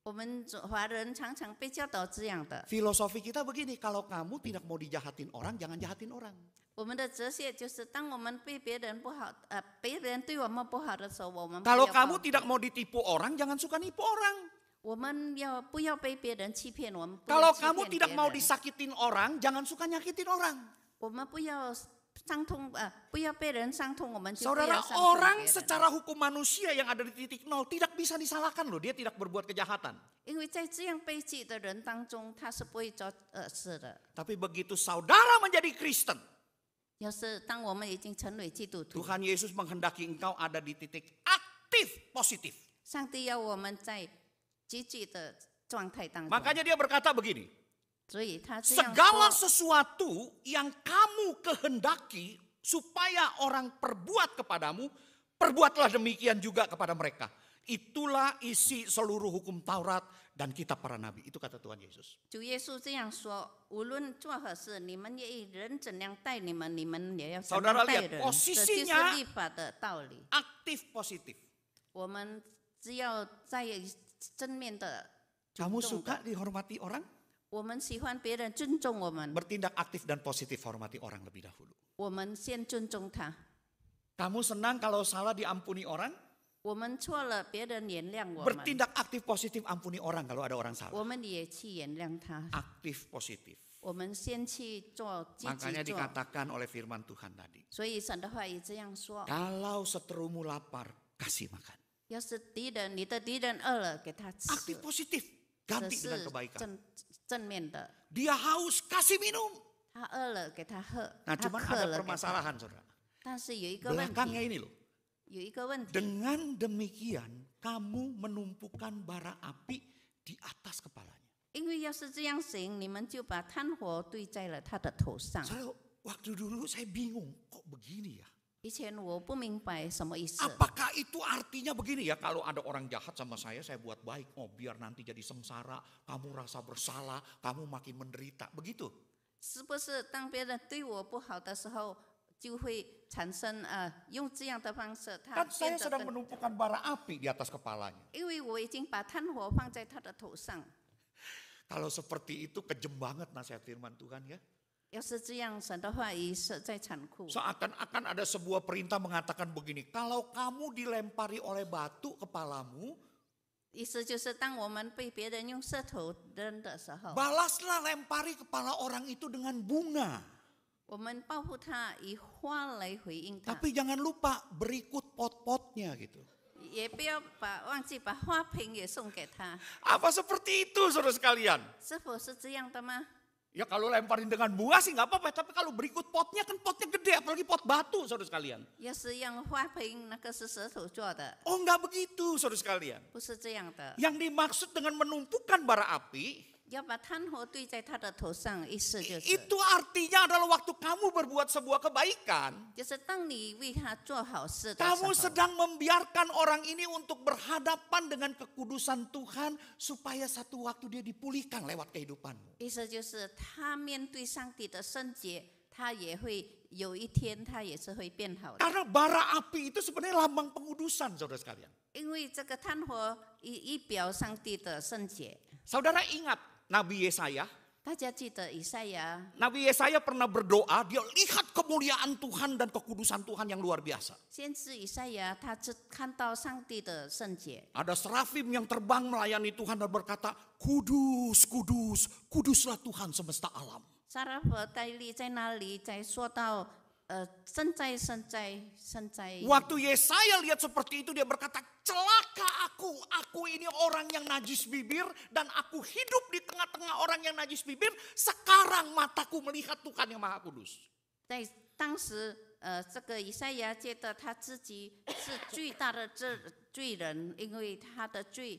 我们华人常常被教导这样的， Filosofi kita begini, kalau kamu tidak mau dijahatin orang, jangan jahatin orang. 我们的哲学就是，当我们被别人不好，别人对我们不好的时候，我们不 Kalau 要 kamu 报复 tidak mau ditipu orang, jangan suka nipu orang. 我们不要被别人欺骗，我们不 Kalau 要欺 kamu 骗 tidak 别 mau 人， disakitin orang, jangan suka nyakitin orang. 我们不要伤痛，不要被人伤痛，我们就不 Saudara, 要伤痛 orang 别人。 secara hukum manusia yang ada di titik nol tidak bisa disalahkan loh, dia tidak berbuat kejahatan. 因为在这样悲剧的人当中，他是不会做恶事的。 Tapi begitu saudara menjadi Kristen, 要是当我们已经成为基督徒， Tuhan Yesus menghendaki engkau ada di titik aktif positif. 上帝要我们在积极的状态当中， Makanya dia berkata begini, 所以他这样 segala 说。 sesuatu yang kamu kehendaki supaya orang perbuat kepadamu, perbuatlah demikian juga kepada mereka. Itulah isi seluruh hukum Taurat dan kitab para nabi. Itu kata Tuhan Yesus. 主耶稣这样说：无论做何事，你们也以人怎样待你们，你们也要怎 Saudara 样待 lihat 人。 posisinya 这就是律法的道理。 aktif positif. 我们只要在正面的， Kamu 主动 suka 的， dihormati orang? 我们喜欢别人尊重我们， Bertindak aktif dan positif hormati orang lebih dahulu. 我们先尊重他。 Kamu senang kalau salah diampuni orang? 我们错了，别人原谅我们， Bertindak aktif positif ampuni orang kalau ada orang salah. 我们也去原谅他。 Aktif positif. 我们先去做积 Makanya 极做。 dikatakan oleh firman Tuhan tadi. 所以神的话也这样说： Kalau seterumu lapar, kasih makan. 要是你的敌人饿了，给他吃， Aktif positif. 这 Ganti dengan 是 kebaikan. 正面的。 Dia haus, kasih minum. 他饿了给他喝， Nah 他 cuman 渴 ada 了给他。 permasalahan saudara. 但是有一个问 Belakangnya 题， ini loh. 有一个问题， Dengan demikian kamu menumpukan bara api di atas kepalanya. 因为要是这样行，你们就把炭火堆在了他的头上。 Saudara, waktu dulu saya bingung, kok begini ya? 以前我不明白什么意思， Apakah itu artinya begini ya, kalau ada orang jahat sama saya buat baik. Oh biar nanti jadi sengsara, kamu rasa bersalah, kamu makin menderita. Begitu. 是不是当别人对我不好的时候，就会产生用这样的方式，他 Kan saya 变得 sedang 更， menumpukan bara api di atas kepalanya. 因为我已经把炭火放在他的头上。 Kalau seperti itu kejem banget nasihat firman Tuhan ya. 要是这样，神的话语实在残酷。 Seakan-akan ada sebuah perintah mengatakan begini, kalau kamu dilempari oleh batu kepalamu, 意思就是，当我们被别人用舌头扔的时候， balaslah lempari kepala orang itu dengan bunga. 我们报复他，以花来回应他， Tapi jangan lupa berikut pot-potnya gitu. 也不要忘记把花瓶也送给他， Apa seperti itu saudara sekalian? 是否是这样的吗？ Ya kalau lemparin dengan bunga sih nggak apa-apa, tapi kalau berikut potnya kan potnya gede, apalagi pot batu saudara sekalian. 要是用花瓶，那个是舌头做的， Oh nggak begitu saudara sekalian. 不是这样的。 Yang dimaksud dengan menumpukan bara api, 要把炭火堆在他的头上，意思就是， itu artinya adalah waktu kamu berbuat sebuah kebaikan, 就是当你为他做好事的时 kamu 候， sedang membiarkan orang ini untuk berhadapan dengan kekudusan Tuhan supaya satu waktu dia dipulihkan lewat kehidupanmu. 意思就是他面对上帝的圣洁，他也会有一天他也是会变好的。 Karena bara api itu sebenarnya lambang pengudusan saudara sekalian. 因为这个炭火一表上帝的圣洁。 Saudara ingat Nabi Yesaya? 大家记得以赛亚， Nabi Yesaya pernah berdoa, dia lihat kemuliaan Tuhan dan kekudusan Tuhan yang luar biasa. 先知以赛亚，他只看到上帝的圣洁， Ada serafim yang terbang melayani Tuhan dan berkata, kudus, kudus, kuduslah Tuhan semesta alam. 撒拉弗戴利在那里在说到圣哉圣哉圣哉。 Waktu Yesaya lihat seperti itu dia berkata, celaka aku ini orang yang najis bibir dan aku hidup di tengah-tengah orang yang najis bibir. Sekarang mataku melihat Tuhan yang maha kudus. 在当时，这个以赛亚觉得他自己是最大的罪人，因为他的罪。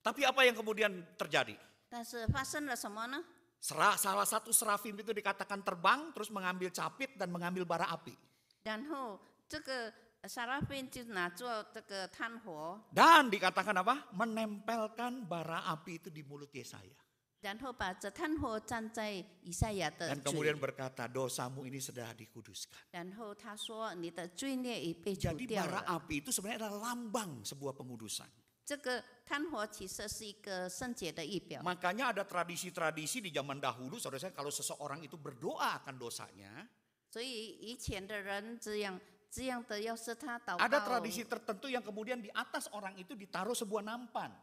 Tapi apa yang kemudian terjadi? 但是发生了什么呢？ Salah satu serafim itu dikatakan terbang terus mengambil capit dan mengambil bara api. 然后这个 Sarafin 就拿做这个炭火， Dan dikatakan apa? Menempelkan bara api itu di mulut Yesaya. 然后把这炭火站在以赛亚的 Dan 嘴， kemudian berkata, dosamu ini sudah dikuduskan. 然后他说你的罪孽已被除 Jadi 掉 bara 了。 api itu sebenarnya adalah lambang sebuah pengudusan. 这个炭火其实是一个圣洁的仪表， Makanya ada tradisi-tradisi di zaman dahulu, saudara saya, kalau seseorang itu berdoa akan dosanya, 所以以前的人这样的，要是他祷 ada 告， tradisi tertentu yang kemudian di atas orang itu ditaruh sebuah nampan.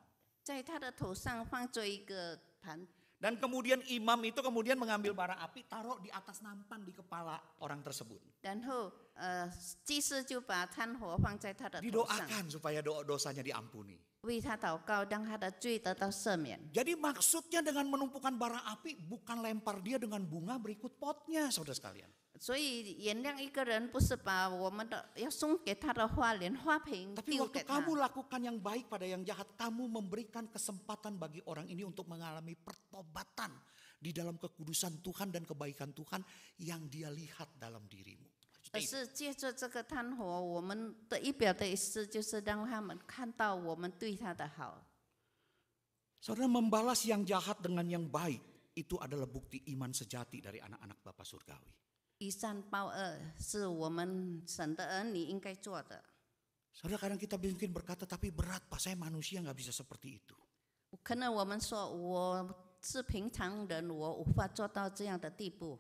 在他的头上放着一个盘， Dan kemudian imam itu kemudian mengambil bara api, taruh di atas nampan di kepala orang tersebut. 然后祭司就把炭火放在他的头上， Didoakan supaya dosanya diampuni. 为他祷告，让他的罪得到赦免。 Jadi maksudnya dengan menumpukan bara api bukan lempar dia dengan bunga berikut potnya, saudara sekalian. 所以原谅一个人，不是把我们的要送给他的花连花瓶 Tapi 丢 waktu 给他， kamu lakukan yang baik pada yang jahat, kamu memberikan kesempatan bagi orang ini untuk mengalami pertobatan di dalam kekudusan Tuhan dan kebaikan Tuhan yang dia lihat dalam dirimu. 而是借着这个炭火，我们的仪表的意思就是让他们看到我们对他的好。 Saudara, membalas yang jahat dengan yang baik, itu adalah bukti iman sejati dari anak-anak Bapa Surgawi. 以善报恶是我们神的儿女应该做的。 Saudara, kadang kita mungkin berkata, tapi berat Pak, saya manusia nggak bisa seperti itu. 可能我们说我是平常人，我无法做到这样的地步。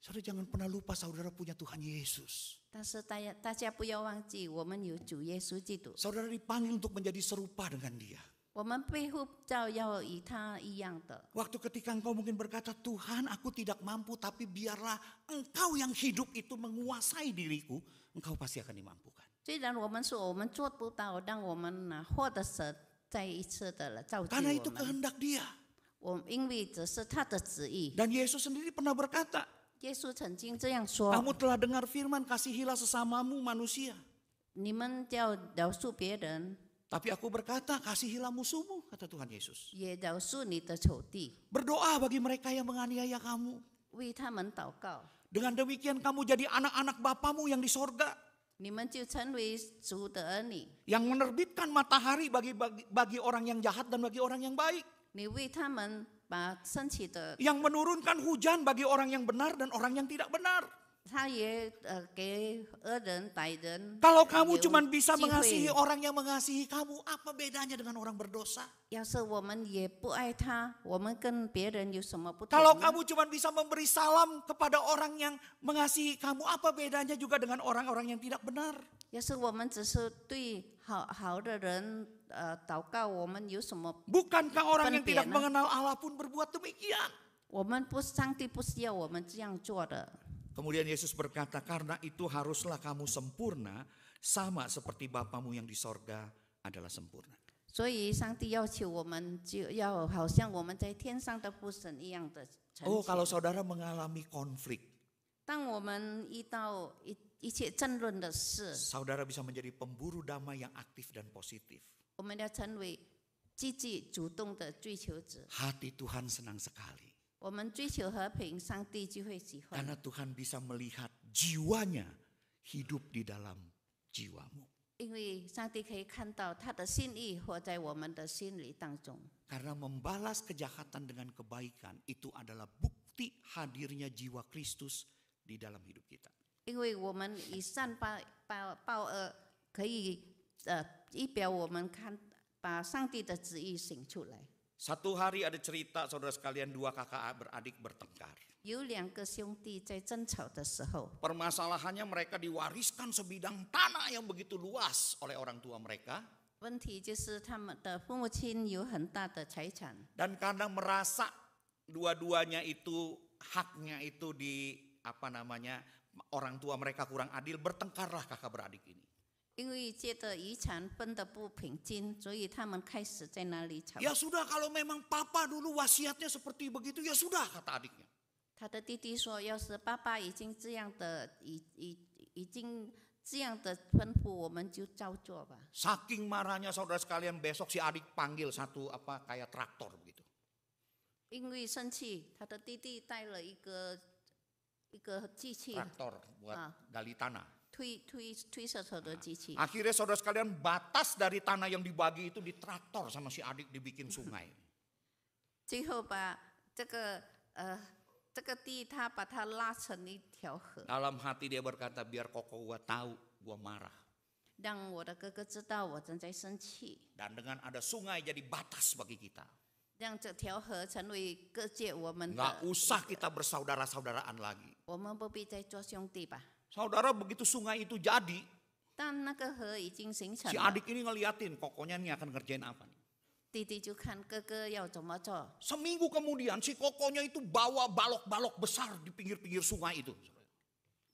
Saudara, jangan pernah lupa saudara punya Tuhan Yesus. 但是大家不要忘记，我们有主耶稣基督， Saudara dipanggil untuk menjadi serupa dengan dia. 我们被呼召要与他一样的。 Waktu ketika engkau mungkin berkata, Tuhan aku tidak mampu, tapi biarlah engkau yang hidup itu menguasai diriku, engkau pasti akan dimampukan. 虽然我们说我们做不到，让我们获得神再一次的造就 Karena itu 我们。 kehendak dia. 因为这是他的旨意。 Dan Yesus sendiri pernah berkata, 耶稣曾经这样说 kamu telah dengar firman, kasihilah sesamamu manusia. 你们要饶恕别人， Tapi aku berkata, kasihilah musuhmu, kata Tuhan Yesus. 也饶恕你的仇敌， Berdoa bagi mereka yang menganiaya kamu. 为他们祷告， Dengan demikian kamu jadi anak-anak Bapamu yang di sorga. 你们就成为主的儿女。 Yang menerbitkan matahari bagi orang yang jahat dan bagi orang yang baik. 你为他们把升起的， Yang menurunkan hujan bagi orang yang benar dan orang yang tidak benar. 他也给恶人歹人。 Kalau kamu 有 cuma bisa 机会 mengasihi orang yang mengasihi kamu, apa bedanya dengan orang berdosa? 要是我们也不爱他，我们跟别人有什么不同 Kalau 呢？ kamu cuma bisa memberi salam kepada orang yang mengasihi kamu, apa bedanya juga dengan orang-orang yang tidak benar? 要是我们只是对好的人祷告，我们有什么？ Bukankah orang yang tidak Penbiana. mengenal Allah pun berbuat demikian? 我们不，上帝不是要我们这样做的。 Kemudian Yesus berkata, karena itu haruslah kamu sempurna, sama seperti Bapamu yang di sorga adalah sempurna. 所以上帝要求我们，就要好像我们在天上的父神一样的成 Oh, 全。 kalau saudara mengalami konflik, 当我们遇到一切争论的事， saudara bisa menjadi pemburu damai yang aktif dan positif. 我们要成为积极主动的追求者。 Hati Tuhan senang sekali. 我们追求和平，上帝就会喜欢。 Karena Tuhan bisa melihat jiwanya hidup di dalam jiwamu. 因为上帝可以看到他的心意活在我们的心里当中。 Karena membalas kejahatan dengan kebaikan itu adalah bukti hadirnya jiwa Kristus di dalam hidup kita. 因为我们以善报恶，可以以表我们看把上帝的旨意醒出来。 Satu hari ada cerita saudara sekalian, dua kakak beradik bertengkar. 有两个兄弟在争吵的时候， Permasalahannya mereka diwariskan sebidang tanah yang begitu luas oleh orang tua mereka. 问题就是他们的父母亲有很大的财产， Dan karena merasa dua-duanya itu haknya itu orang tua mereka kurang adil, bertengkarlah kakak beradik ini. 因为觉得遗产分得不平均，所以他们开始在那里吵。 Ya sudah, kalau memang papa dulu wasiatnya seperti begitu, ya sudah, kata adiknya. 他的弟弟说：“要是爸爸已经这样的，已经这样的吩咐，我们就照做吧。” Saking marahnya saudara sekalian, besok si adik panggil satu kayak traktor begitu. 因为生气，他的弟弟带了一个机器， Traktor buat gali tanah. 推舌头的机器。 Akhirnya saudara sekalian, batas dari tanah yang dibagi itu ditraktor sama si adik dibikin sungai. 最后把这个地，他把它拉成一条河， Dalam hati dia berkata, biar koko gua tahu gua marah. 让我的哥哥知道我正在生气， Dan dengan ada sungai jadi batas bagi kita. 让这条河成为各界我们 Nggak 的， usah kita bersaudara-saudaraan lagi. 我们不必再做兄弟吧。 Saudara, begitu sungai itu jadi, 但那个河已经形成 si 了， adik ini ngeliatin kokonya nih akan ngerjain apa nih. 弟弟就看哥哥要怎么做。 Seminggu kemudian si kokonya itu bawa balok-balok besar di pinggir-pinggir sungai itu.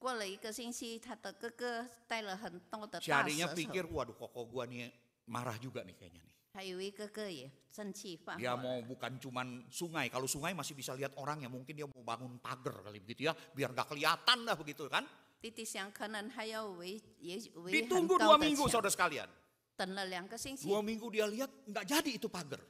过了一个星期，他的哥哥带了很多的 Si 大 adiknya 舌 pikir, 头， waduh koko gua nih marah juga nih kayaknya nih. 还以为哥哥也生气发火 Dia 了。 mau bukan cuman sungai, kalau sungai masih bisa lihat orangnya, mungkin dia mau bangun pagar kali begitu ya, biar nggak kelihatan lah begitu kan. 弟弟想可能还要围很 Ditunggu 2高的 minggu 墙， saudara sekalian. 等了2个星期， 2 minggu dia lihat nggak jadi itu pagar.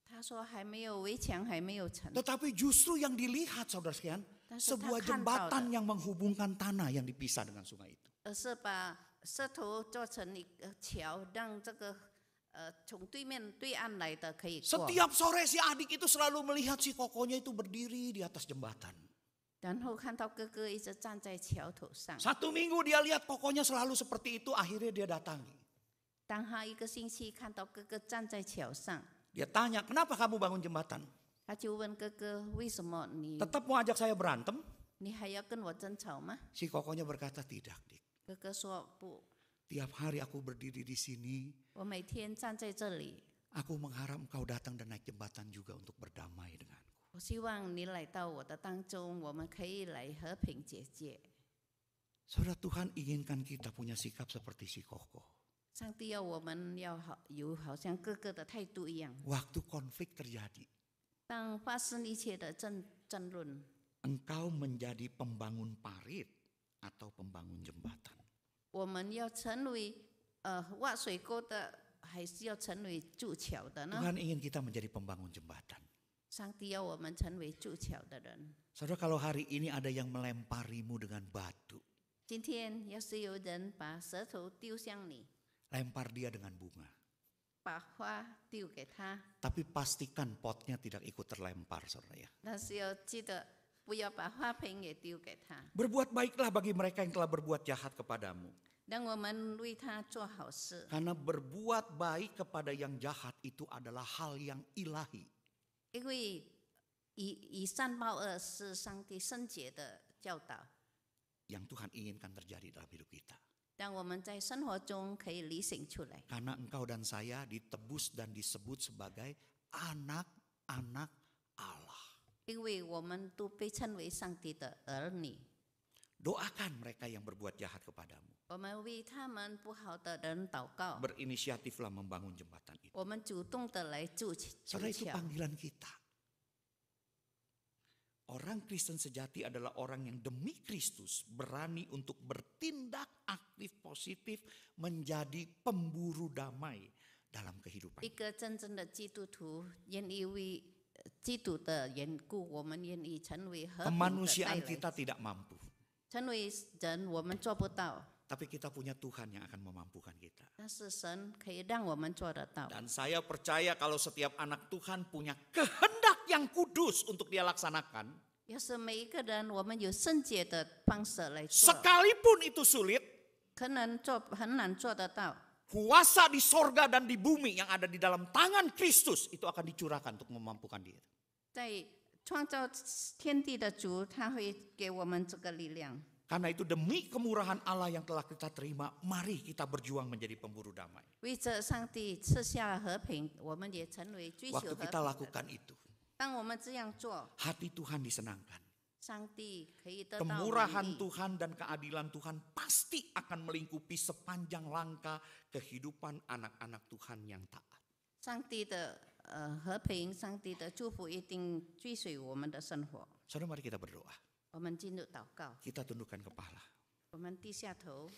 他说还没有围墙，还没有成。 Tetapi justru yang dilihat saudara sekalian, sebuah jembatan yang menghubungkan tanah yang dipisah dengan sungai itu. 而是把舌头做成一个桥，让这个从对岸来的可以过。 Setiap sore si adik itu selalu melihat si kokonya itu berdiri di atas jembatan. 然后看到哥哥一直站在桥头上。 1 minggu dia lihat kokonya selalu seperti itu, akhirnya dia datangi. 当他1个星期看到哥哥站在桥上， Dia tanya, kenapa kamu bangun jembatan? 他就问哥哥：“为什么 Tetap mau ajak saya berantem? 你还要跟我争吵吗 Si kokonya berkata, tidak dik. ？”哥哥说：“不， Tiap hari aku berdiri di sini, 我每天站在这里， aku mengharap engkau datang dan naik jembatan juga untuk berdamai denganku. 我希望你来到我的当中，我们可以来和平结界。 Saudara, Tuhan inginkan kita punya sikap seperti si koko. 上帝要我们要有好像哥哥的态度一样。 Waktu konflik terjadi, 当发生一切的争论， engkau menjadi pembangun parit atau pembangun jembatan. 我们要成为挖水沟的，还是要成为筑桥的呢？ Tuhan ingin kita menjadi pembangun jembatan. 上帝要我们成为筑桥的人。 Saudara, kalau hari ini ada yang melemparimu dengan batu, 今天要是有人把舌头丢向你， lempar dia dengan bunga. 把花丢给他， Tapi pastikan potnya tidak ikut terlempar, saudara ya. 但是要记得不要把花瓶也丢给他。 Berbuat baiklah bagi mereka yang telah berbuat jahat kepadamu. 让我们为他做好事， Karena berbuat baik kepada yang jahat itu adalah hal yang ilahi. 因为以善报恶是上帝圣洁的教导， Yang Tuhan inginkan terjadi dalam hidup kita. 让我们在生活中可以理醒出来。 Karena engkau dan saya ditebus dan disebut sebagai anak-anak Allah. 因为我们都被称为上帝的儿女， Doakan mereka yang berbuat jahat kepadamu. 我们为他们不好的人祷告， Berinisiatiflah membangun jembatan itu. 我们主动的来筑 Saudara, itu 桥。 panggilan kita. Orang Kristen sejati adalah orang yang demi Kristus berani untuk bertindak aktif positif menjadi pemburu damai dalam kehidupan. 一个真正的基督徒，愿意为基督的缘故，我们愿意成为和平的带 Kemanusiaan 来。 kita tidak mampu, 成为人，我们做不到， tapi kita punya Tuhan yang akan memampukan kita. 但是神可以让我们做得到。 Dan saya percaya kalau setiap anak Tuhan punya kehendak yang kudus untuk dia laksanakan, 要是每一个人，我们有圣洁的方式来做， sekalipun itu sulit, 可能很难做得到。 kuasa di sorga dan di bumi yang ada di dalam tangan Kristus itu akan dicurahkan untuk memampukan dia. 在创造天地的主，他会给我们这个力量。 Karena itu demi kemurahan Allah yang telah kita terima, mari kita berjuang menjadi pemburu damai. 为着上帝赐下了和平，我们也成为追求 Waktu 和 kita 平的。 lakukan itu, 当我们这样做， hati Tuhan disenangkan. 上帝可以得到 Kemurahan 满意。 Tuhan dan keadilan Tuhan pasti akan melingkupi sepanjang langkah kehidupan anak-anak Tuhan yang taat. 上帝的和平，上帝的祝福一定追随我们的生活。 Saudara, mari kita berdoa. 我们进入祷告， Kita tundukkan kepala. 我们低下头。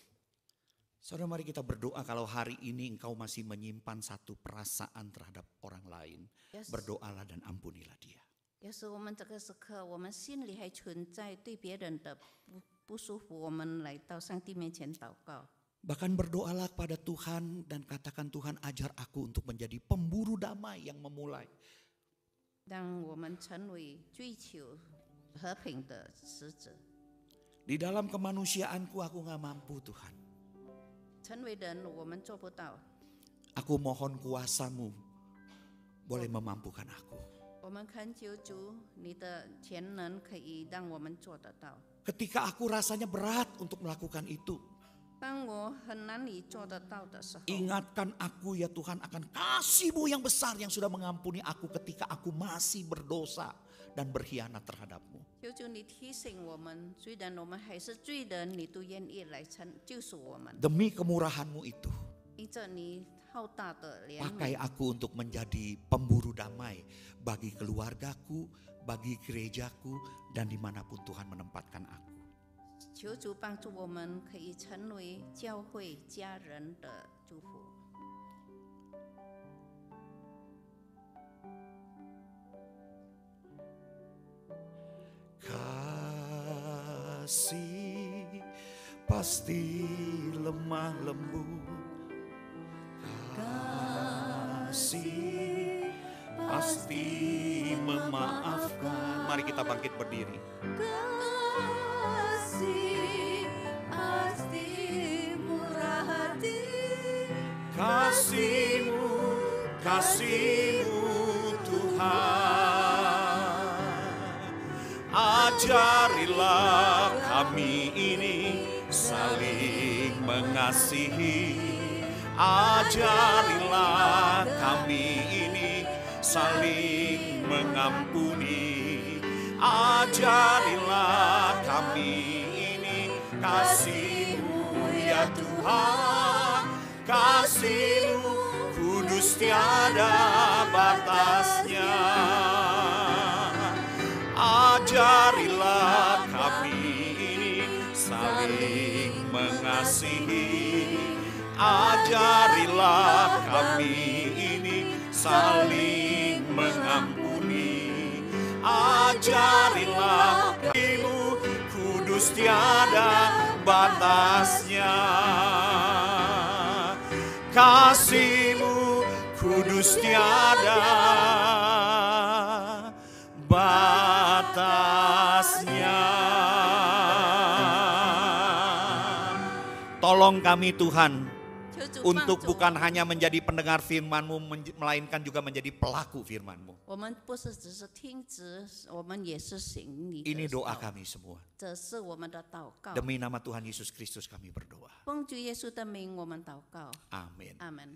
Saudara, mari kita berdoa kalau hari ini engkau masih menyimpan satu perasaan terhadap orang lain. Yes. Berdoalah dan ampunilah dia. 要是我们这个时刻，我们心里还存在对别人的不舒服，我们来到上帝面前祷告。 Bahkan berdoalah kepada Tuhan dan katakan, Tuhan ajar aku untuk menjadi pemburu damai yang memulai. 让我们成为追求和平的使者。 Di dalam kemanusiaanku aku gak mampu Tuhan. 成为人，我们做不到。 Aku mohon kuasa-Mu boleh memampukan aku. 我们恳求主，你的全能可以让我们做得到。 Ketika aku rasanya berat untuk melakukan itu, 当我很难以做得到的时候， ingatkan aku ya Tuhan akan kasih-Mu yang besar yang sudah mengampuni aku ketika aku masih berdosa dan berkhianat terhadap-Mu. 求主你提醒我们，虽然我们还是罪人，你都愿意来救赎我们。 Demi kemurahan-Mu itu, 因着你浩大的怜 pakai 悯， aku untuk menjadi pemburu damai bagi keluargaku, bagi gerejaku, dan dimanapun Tuhan menempatkan aku. 求主帮助我们，可以成为教会家人的祝福。 Kasih pasti lemah lembut, kasih pasti memaafkan. Mari kita bangkit berdiri. Kasih pasti murah hati. Kasih-Mu, kasih-Mu Tuhan, ajarilah kami ini saling mengasihi. Ajarilah kami ini saling mengampuni. Ajarilah kami ini kasih-Mu ya Tuhan. Kasih-Mu kudus tiada batasnya. Ajarilah kami ini saling mengasihi. Ajarilah kami ini saling mengampuni. Ajarilah kami-Mu kudus tiada batasnya. Kasih-Mu kudus tiada batasnya. Tolong kami Tuhan, 求主帮 untuk 助 bukan hanya menjadi pendengar firman-Mu, melainkan juga menjadi pelaku firman-Mu. 我们不是只是听旨，我们也是行你的 Ini doa 道 kami semua. 这是我们的祷告。 Demi nama Tuhan Yesus Kristus kami berdoa. 奉主耶稣的名，我们祷告。 Amin. 阿门。